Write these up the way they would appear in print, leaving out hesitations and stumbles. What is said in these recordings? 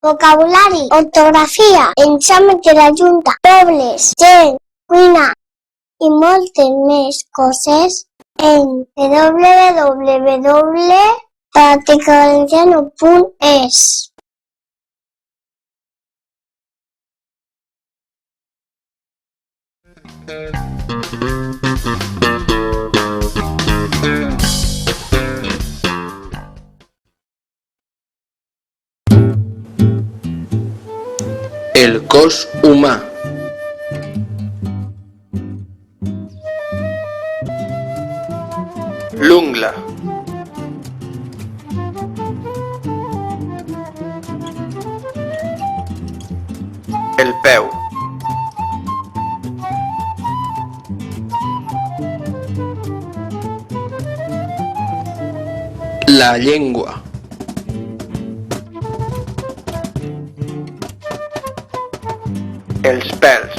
vocabulari, ortografia, examen de la Junta, dobles, gent, cuina i moltes més coses en www.praticavalenciano.es. El cos humà. L'ungla. El peu. La llengua. Els pèls.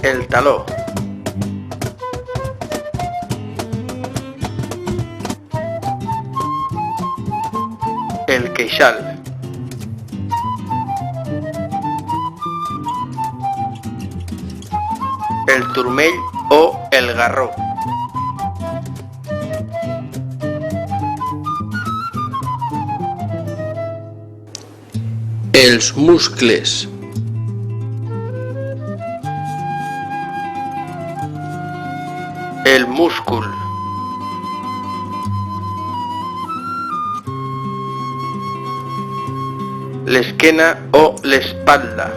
El taló. El queixal. El turmell o el garró. Els muscles. El múscul. L'esquena o l'espatlla.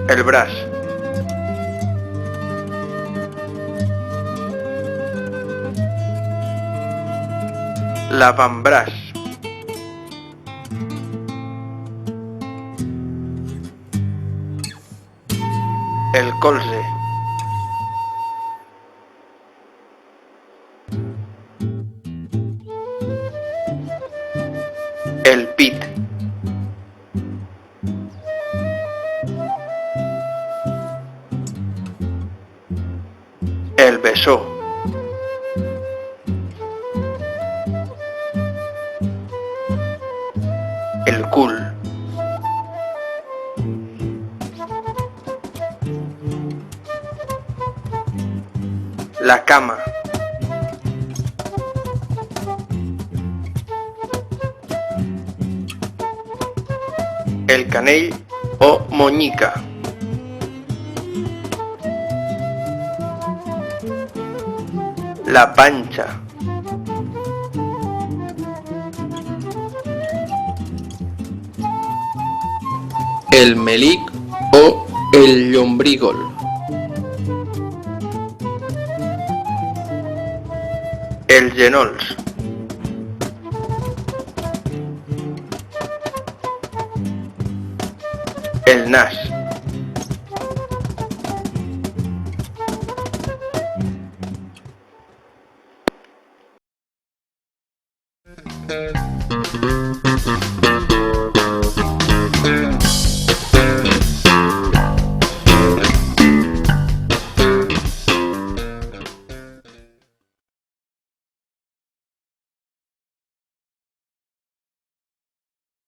El braç. L'avantbraç. El colze. El pit. El bessó. El cul. La cama. El canell o moñica. La panxa. El melic o el llombrígol. Els genolls. El nas.